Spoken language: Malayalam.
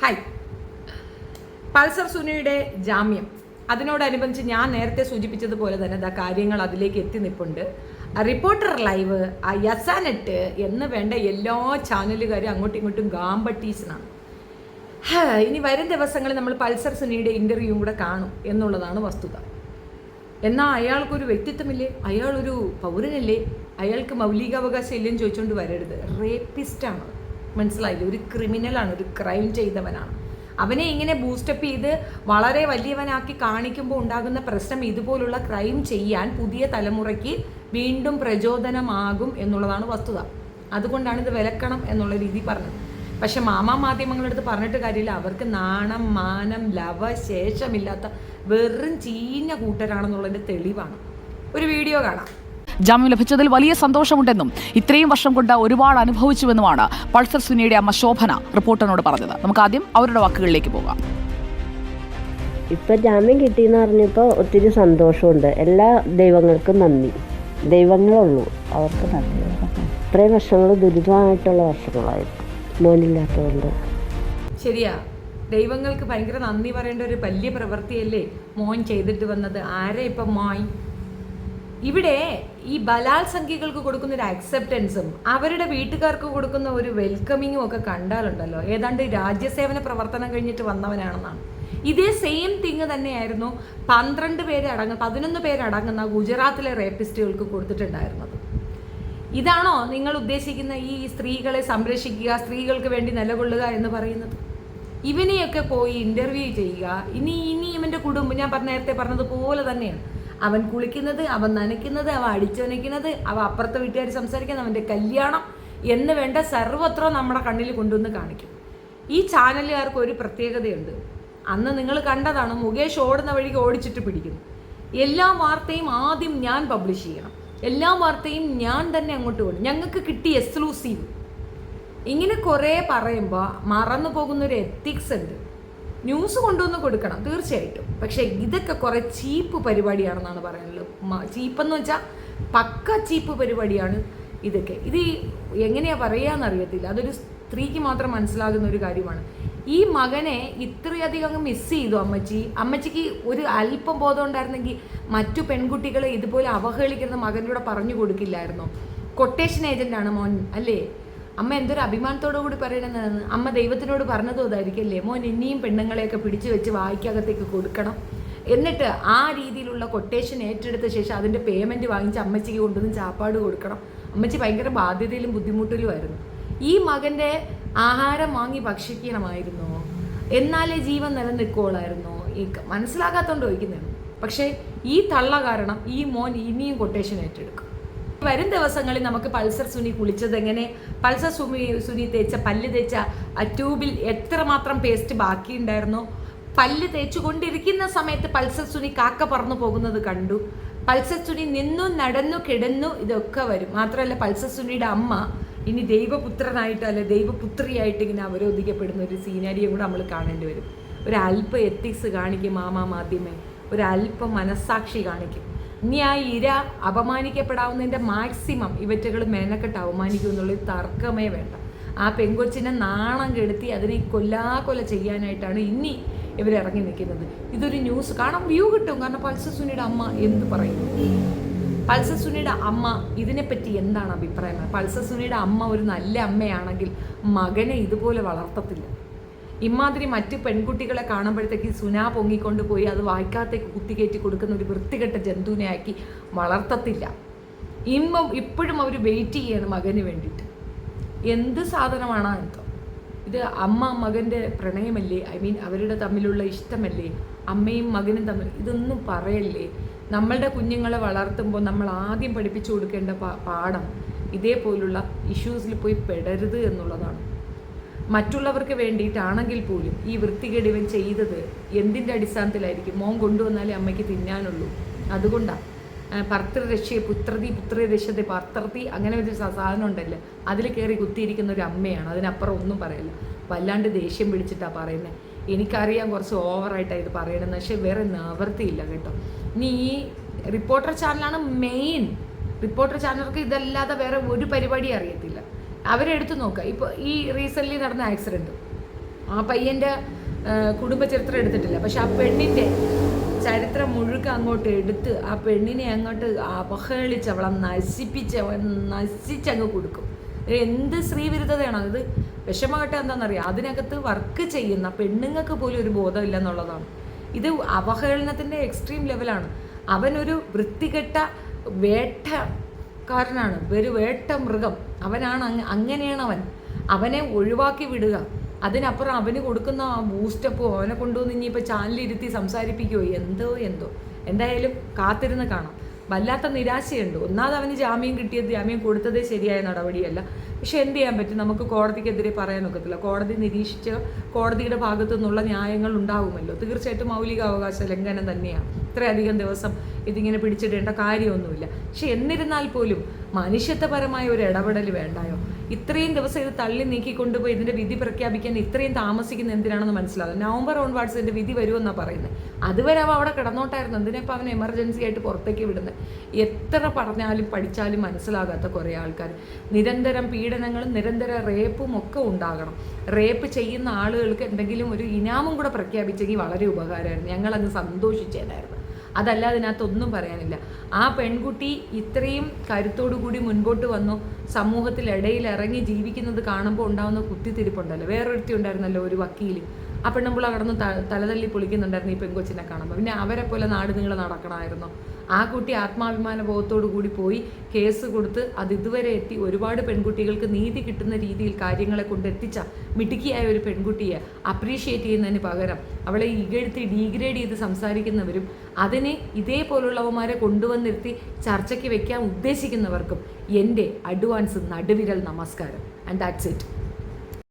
ഹായ്. പൾസർ സുനിയുടെ ജാമ്യം, അതിനോടനുബന്ധിച്ച് ഞാൻ നേരത്തെ സൂചിപ്പിച്ചതുപോലെ തന്നെ കാര്യങ്ങൾ അതിലേക്ക് എത്തി നിൽപ്പുണ്ട്. റിപ്പോർട്ടർ ലൈവ്, യസാനെറ്റ് എന്ന് വേണ്ട എല്ലാ ചാനലുകാരും അങ്ങോട്ടും ഇങ്ങോട്ടും ഗാംബട്ടീസിനാണ്. ഇനി വരും ദിവസങ്ങളിൽ നമ്മൾ പൾസർ സുനിയുടെ ഇൻ്റർവ്യൂ കൂടെ കാണും എന്നുള്ളതാണ് വസ്തുത. എന്നാൽ അയാൾക്കൊരു വ്യക്തിത്വമില്ലേ? അയാളൊരു പൗരനല്ലേ? അയാൾക്ക് മൗലികാവകാശം ഇല്ലെന്ന് ചോദിച്ചുകൊണ്ട് വരരുത്. റേപ്പിസ്റ്റാണ്, മനസ്സിലായില്ലേ? ഒരു ക്രിമിനലാണ്, ഒരു ക്രൈം ചെയ്തവനാണ്. അവനെ ഇങ്ങനെ ബൂസ്റ്റപ്പ് ചെയ്ത് വളരെ വലിയവനാക്കി കാണിക്കുമ്പോൾ ഉണ്ടാകുന്ന പ്രശ്നം ഇതുപോലുള്ള ക്രൈം ചെയ്യാൻ പുതിയ തലമുറയ്ക്ക് വീണ്ടും പ്രചോദനമാകും എന്നുള്ളതാണ് വസ്തുത. അതുകൊണ്ടാണ് ഇത് വിലക്കണം എന്നുള്ള രീതി പറഞ്ഞത്. പക്ഷെ മാധ്യമങ്ങളുടെ അടുത്ത് പറഞ്ഞിട്ട് കാര്യമില്ല. അവർക്ക് നാണം, മാനം, ശേഷമില്ലാത്ത വെറും ചീഞ്ഞ കൂട്ടരാണെന്നുള്ളതിൻ്റെ തെളിവാണ്. ഒരു വീഡിയോ കാണാം. ജാമ്യം ലഭിച്ചതിൽ വലിയ സന്തോഷമുണ്ടെന്നും ഇത്രയും വർഷം കൊണ്ട് ഒരുപാട് അനുഭവിച്ചുവെന്നുമാണ് പൾസർ സുനിയുടെ അമ്മ ശോഭന റിപ്പോർട്ടറിനോട് പറഞ്ഞത്. നമുക്ക് ആദ്യം അവരുടെ വാക്കുകളിലേക്ക് പോകാം. ഇപ്പൊ ജാമ്യം കിട്ടിയെന്ന് പറഞ്ഞപ്പോൾ ഒത്തിരി സന്തോഷമുണ്ട്. എല്ലാ ദൈവങ്ങൾക്കും നന്ദി. ദൈവങ്ങളുള്ളൂ, അവർക്ക് നന്ദി. ഇത്രയും വർഷങ്ങൾ ദുരിതമായിട്ടുള്ള വർഷങ്ങളായിരുന്നു മോനില്ലാത്തതുകൊണ്ട്. ശരിയാ, ദൈവങ്ങൾക്ക് ഭയങ്കര നന്ദി പറയേണ്ട ഒരു വലിയ പ്രവൃത്തിയല്ലേ മോൻ ചെയ്തിട്ട് വന്നത്. ആരെ ഇപ്പം മോൻ ഇവിടെ ഈ ബലാത്സംഖ്യകൾക്ക് കൊടുക്കുന്ന ഒരു അക്സെപ്റ്റൻസും അവരുടെ വീട്ടുകാർക്ക് കൊടുക്കുന്ന ഒരു വെൽക്കമിങ്ങും ഒക്കെ കണ്ടാലുണ്ടല്ലോ, ഏതാണ്ട് രാജ്യസേവന പ്രവർത്തനം കഴിഞ്ഞിട്ട് വന്നവനാണെന്നാണ്. ഇതേ സെയിം തിങ് തന്നെയായിരുന്നു 11 പേരടങ്ങുന്ന ഗുജറാത്തിലെ റേപ്പിസ്റ്റുകൾക്ക് കൊടുത്തിട്ടുണ്ടായിരുന്നത്. ഇതാണോ നിങ്ങൾ ഉദ്ദേശിക്കുന്ന ഈ സ്ത്രീകളെ സംരക്ഷിക്കുക, സ്ത്രീകൾക്ക് വേണ്ടി നിലകൊള്ളുക എന്ന് പറയുന്നത്? ഇവനെയൊക്കെ പോയി ഇൻ്റർവ്യൂ ചെയ്യുക. ഇനി ഇവൻ്റെ കുടുംബം, ഞാൻ നേരത്തെ പറഞ്ഞതുപോലെ തന്നെയാണ്. അവൻ കുളിക്കുന്നത്, അവൻ നനയ്ക്കുന്നത്, അവൻ അടിച്ചുനയ്ക്കുന്നത്, അവൻ അപ്പുറത്തെ വീട്ടുകാർ സംസാരിക്കുന്നത്, അവൻ്റെ കല്യാണം എന്ന് വേണ്ട സർവ്വത്ര നമ്മുടെ കണ്ണിൽ കൊണ്ടുവന്ന് കാണിക്കും. ഈ ചാനലുകാർക്ക് ഒരു പ്രത്യേകതയുണ്ട്. അന്ന് നിങ്ങൾ കണ്ടതാണ്, മുകേഷ് ഓടുന്ന വഴിക്ക് ഓടിച്ചിട്ട് പിടിക്കുന്നു. എല്ലാ വാർത്തയും ആദ്യം ഞാൻ പബ്ലിഷ് ചെയ്യണം, എല്ലാ വാർത്തയും ഞാൻ തന്നെ അങ്ങോട്ട് കൊണ്ടു, ഞങ്ങൾക്ക് കിട്ടിയ എക്സ്ക്ലൂസീവ്. ഇങ്ങനെ കുറേ പറയുമ്പോൾ മറന്നു പോകുന്നൊരു എത്തിക്സ് ഉണ്ട്. ന്യൂസ് കൊണ്ടുവന്ന് കൊടുക്കണം തീർച്ചയായിട്ടും, പക്ഷേ ഇതൊക്കെ കുറേ ചീപ്പ് പരിപാടിയാണെന്നാണ് പറയാനുള്ളത്. ചീപ്പെന്ന് വെച്ചാൽ പക്ക ചീപ്പ് പരിപാടിയാണ് ഇതൊക്കെ. ഇത് എങ്ങനെയാണ് പറയാന്നറിയത്തില്ല. അതൊരു സ്ത്രീക്ക് മാത്രം മനസ്സിലാകുന്ന ഒരു കാര്യമാണ്. ഈ മകനെ ഇത്രയധികം അങ്ങ് മിസ് ചെയ്തു അമ്മച്ചിക്ക് ഒരു അല്പം ബോധം ഉണ്ടായിരുന്നെങ്കിൽ മറ്റു പെൺകുട്ടികളെ ഇതുപോലെ അവഹേളിക്കുന്ന മകനോട് പറഞ്ഞു കൊടുക്കില്ലായിരുന്നോ? കൊട്ടേഷൻ ഏജൻ്റാണ് മോൻ അല്ലേ? അമ്മ എന്തൊരു അഭിമാനത്തോടു കൂടി പറയണമെന്നാണ്. അമ്മ ദൈവത്തിനോട് പറഞ്ഞതും അതായിരിക്കല്ലേ, മോൻ ഇനിയും പെണ്ണുങ്ങളെയൊക്കെ പിടിച്ചു വെച്ച് വായിക്കകത്തേക്ക് കൊടുക്കണം, എന്നിട്ട് ആ രീതിയിലുള്ള കൊട്ടേഷൻ ഏറ്റെടുത്ത ശേഷം അതിൻ്റെ പേയ്മെൻറ്റ് വാങ്ങിച്ച് അമ്മച്ചിക്ക് കൊണ്ടുവന്ന് ചാപ്പാട് കൊടുക്കണം. അമ്മച്ചി ഭയങ്കര ബാധ്യതയിലും ബുദ്ധിമുട്ടിലുമായിരുന്നു. ഈ മകൻ്റെ ആഹാരം വാങ്ങി ഭക്ഷിക്കണമായിരുന്നോ? എന്നാലേ ജീവൻ നിലനിൽക്കുള്ളായിരുന്നോ? ഈ മനസ്സിലാകാത്തോണ്ട് ചോദിക്കുന്നതാണ്. പക്ഷേ ഈ തള്ള കാരണം ഈ മോൻ ഇനിയും കൊട്ടേഷൻ ഏറ്റെടുക്കും. വരും ദിവസങ്ങളിൽ നമുക്ക് പൾസർ സുനി കുളിച്ചത് എങ്ങനെ, പൾസർ സുനി പല്ല് തേച്ച ട്യൂബിൽ എത്രമാത്രം പേസ്റ്റ് ബാക്കിയുണ്ടായിരുന്നോ, പല്ല് തേച്ചുകൊണ്ടിരിക്കുന്ന സമയത്ത് പൾസർ സുനി കാക്ക പറന്നു പോകുന്നത് കണ്ടു, പൾസർ സുനി നിന്നു നടന്നു കിടന്നു, ഇതൊക്കെ വരും. മാത്രമല്ല പൾസർ സുനിയുടെ അമ്മ ഇനി ദൈവപുത്രനായിട്ട് അല്ലെ ദൈവപുത്രിയായിട്ട് ഇങ്ങനെ അവരോധിക്കപ്പെടുന്ന ഒരു സീനറിയും കൂടെ നമ്മൾ കാണേണ്ടി വരും. ഒരല്പ എത്തിക്സ് കാണിക്കും മാധ്യമേ, ഒരല്പം മനസ്സാക്ഷി കാണിക്കും. ഇനി ആ ഇര അപമാനിക്കപ്പെടാവുന്നതിൻ്റെ മാക്സിമം ഇവറ്റകൾ മെനക്കെട്ട് അവമാനിക്കും എന്നുള്ളൊരു തർക്കമേ വേണ്ട. ആ പെങ്കൊച്ചിനെ നാണം കെടുത്തി അതിനെ കൊല്ലാകൊല ചെയ്യാനായിട്ടാണ് ഇനി ഇവരിറങ്ങി നിൽക്കുന്നത്. ഇതൊരു ന്യൂസ് കാണാൻ വ്യൂ കിട്ടും. കാരണം പൾസർ സുനിയുടെ അമ്മ എന്ത് പറയുന്നു, പൾസർ സുനിയുടെ അമ്മ ഇതിനെപ്പറ്റി എന്താണ് അഭിപ്രായം? പൾസർ സുനിയുടെ അമ്മ ഒരു നല്ല അമ്മയാണെങ്കിൽ മകനെ ഇതുപോലെ വളർത്തത്തില്ല. ഇമാതിരി മറ്റ് പെൺകുട്ടികളെ കാണുമ്പോഴത്തേക്ക് സുന പൊങ്ങിക്കൊണ്ട് പോയി അത് വായിക്കാത്തേക്ക് കുത്തിക്കയറ്റി കൊടുക്കുന്ന ഒരു വൃത്തികെട്ട ജന്തുവിനെ ആക്കി വളർത്തത്തില്ല. ഇപ്പോഴും അവർ വെയിറ്റ് ചെയ്യാണ് മകന് വേണ്ടിയിട്ട്. എന്ത് സാധനമാണോ എന്തോ ഇത്? അമ്മ മകൻ്റെ പ്രണയമല്ലേ? അവരുടെ തമ്മിലുള്ള ഇഷ്ടമല്ലേ? അമ്മയും മകനും തമ്മിൽ ഇതൊന്നും പറയല്ലേ? നമ്മളുടെ കുഞ്ഞുങ്ങളെ വളർത്തുമ്പോൾ നമ്മൾ ആദ്യം പഠിപ്പിച്ചു കൊടുക്കേണ്ട പാഠം ഇതേപോലുള്ള ഇഷ്യൂസിൽ പോയി പെടരുത് എന്നുള്ളതാണ്. മറ്റുള്ളവർക്ക് വേണ്ടിയിട്ടാണെങ്കിൽ പോലും ഈ വൃത്തികേട് ഇവൻ ചെയ്തത് എന്തിൻ്റെ അടിസ്ഥാനത്തിലായിരിക്കും? മോൻ കൊണ്ടുവന്നാലേ അമ്മയ്ക്ക് തിന്നാനുള്ളൂ. അതുകൊണ്ടാണ് ഭർത്തൃരക്ഷയെ പുത്രരക്ഷത്തെ ഭർത്തൃതി അങ്ങനെ ഒരു സാധനം ഉണ്ടല്ലോ, അതിൽ കയറി കുത്തിയിരിക്കുന്ന ഒരു അമ്മയാണ്. അതിനപ്പുറം ഒന്നും പറയില്ല. വല്ലാണ്ട് ദേഷ്യം പിടിച്ചിട്ടാണ് പറയുന്നത്. എനിക്കറിയാം കുറച്ച് ഓവറായിട്ടാണ് ഇത് പറയണമെന്ന്, പക്ഷേ വേറെ നിവൃത്തിയില്ല കേട്ടോ. ഇനി ഈ റിപ്പോർട്ടർ ചാനലാണ് മെയിൻ. റിപ്പോർട്ടർ ചാനലുകൾക്ക് ഇതല്ലാതെ വേറെ ഒരു പരിപാടി അറിയത്തില്ല. അവരെടുത്ത് നോക്കുക. ഇപ്പോൾ ഈ റീസെൻ്റ്ലി നടന്ന ആക്സിഡൻറ്റ് ആ പയ്യൻ്റെ കുടുംബ ചരിത്രം എടുത്തിട്ടില്ല, പക്ഷെ ആ പെണ്ണിൻ്റെ ചരിത്രം മുഴുക്ക അങ്ങോട്ട് എടുത്ത് ആ പെണ്ണിനെ അങ്ങോട്ട് അപഹേളിച്ച് അവളെ നശിച്ചങ്ങ് കൊടുക്കും. എന്ത് സ്ത്രീവിരുദ്ധതയാണോ ഇത്? വിഷമമായിട്ട് എന്താണെന്നറിയാം, അതിനകത്ത് വർക്ക് ചെയ്യുന്ന പെണ്ണുങ്ങൾക്ക് പോലും ഒരു ബോധമില്ല എന്നുള്ളതാണ്. ഇത് അപഹേളനത്തിൻ്റെ എക്സ്ട്രീം ലെവലാണ്. അവനൊരു വൃത്തികെട്ട വേട്ടക്കാരനാണ്, ഒരു വേട്ട മൃഗം അവനാണ്. അങ്ങനെയാണ് അവനെ ഒഴിവാക്കി വിടുക. അതിനപ്പുറം അവന് കൊടുക്കുന്ന ആ ബൂസ്റ്റപ്പോ അവനെ കൊണ്ടുവന്ന് ഇനിയിപ്പോൾ ചാനലിരുത്തി സംസാരിപ്പിക്കുമോ എന്തോ. എന്തായാലും കാത്തിരുന്ന് കാണാം. വല്ലാത്ത നിരാശയുണ്ട്. ഒന്നാമത് അവന് ജാമ്യം കൊടുത്തതേ ശരിയായ നടപടിയല്ല. പക്ഷെ എന്ത് ചെയ്യാൻ പറ്റും, നമുക്ക് കോടതിക്കെതിരെ പറയാനൊക്കത്തില്ല. കോടതി നിരീക്ഷിച്ച കോടതിയുടെ ഭാഗത്തു നിന്നുള്ള ന്യായങ്ങൾ ഉണ്ടാകുമല്ലോ. തീർച്ചയായിട്ടും മൗലികാവകാശ ലംഘനം തന്നെയാണ്. ഇത്രയധികം ദിവസം ഇതിങ്ങനെ പിടിച്ചിടേണ്ട കാര്യമൊന്നുമില്ല. പക്ഷെ എന്നിരുന്നാൽ പോലും മനുഷ്യത്വപരമായ ഒരു ഇടപെടൽ വേണ്ടായോ? ഇത്രയും ദിവസം ഇത് തള്ളി നീക്കിക്കൊണ്ടുപോയി ഇതിൻ്റെ വിധി പ്രഖ്യാപിക്കാൻ ഇത്രയും താമസിക്കുന്ന എന്തിനാണെന്ന് മനസ്സിലാവും. നവംബർ ഓൺവാർഡ്സ് ഇതിൻ്റെ വിധി വരുമെന്നാണ് പറയുന്നത്. അതുവരെ അവ അവിടെ കിടന്നോട്ടായിരുന്നു. എന്തിനാപ്പോൾ അവനെ എമർജൻസി ആയിട്ട് പുറത്തേക്ക് വിടുന്നത്? എത്ര പറഞ്ഞാലും പഠിച്ചാലും മനസ്സിലാകാത്ത കുറേ ആൾക്കാർ. നിരന്തരം പീഡനങ്ങളും നിരന്തര റേപ്പും ഒക്കെ ഉണ്ടാകണം. റേപ്പ് ചെയ്യുന്ന ആളുകൾക്ക് എന്തെങ്കിലും ഒരു ഇനാമും കൂടെ പ്രഖ്യാപിച്ചെങ്കിൽ വളരെ ഉപകാരമായിരുന്നു. ഞങ്ങളങ്ങ് സന്തോഷിച്ചേനായിരുന്നു. അതല്ല, അതിനകത്തൊന്നും പറയാനില്ല. ആ പെൺകുട്ടി ഇത്രയും കരുത്തോടു കൂടി മുൻപോട്ട് വന്നു, സമൂഹത്തിലിടയിൽ ഇറങ്ങി ജീവിക്കുന്നത് കാണുമ്പോൾ ഉണ്ടാകുന്ന കുത്തിത്തിരിപ്പുണ്ടല്ലോ. വേറൊരുത്തി ഉണ്ടായിരുന്നല്ലോ, ഒരു വക്കീൽ. ആ പെണ്ണുമ്പിള കടന്ന് തലതല്ലി പൊളിക്കുന്നുണ്ടായിരുന്നു ഈ പെൺകൊച്ചിനെ കാണുമ്പോൾ. പിന്നെ അവരെ പോലെ നാട് നിങ്ങൾ നടക്കണമായിരുന്നു. ആ കുട്ടി ആത്മാഭിമാന ബോധത്തോടു കൂടി പോയി കേസ് കൊടുത്ത് അത് ഇതുവരെ എത്തി ഒരുപാട് പെൺകുട്ടികൾക്ക് നീതി കിട്ടുന്ന രീതിയിൽ കാര്യങ്ങളെ കൊണ്ടെത്തിച്ച മിടുക്കിയായ ഒരു പെൺകുട്ടിയെ അപ്രീഷിയേറ്റ് ചെയ്യുന്നതിന് പകരം അവളെ ഇകഴ്ത്തി ഡീഗ്രേഡ് ചെയ്ത് സംസാരിക്കുന്നവരും അതിനെ ഇതേപോലുള്ളവന്മാരെ കൊണ്ടുവന്നിരുത്തി ചർച്ചയ്ക്ക് വെക്കാൻ ഉദ്ദേശിക്കുന്നവർക്കും എൻ്റെ അഡ്വാൻസ് നടുവിരൽ നമസ്കാരം. And that's it.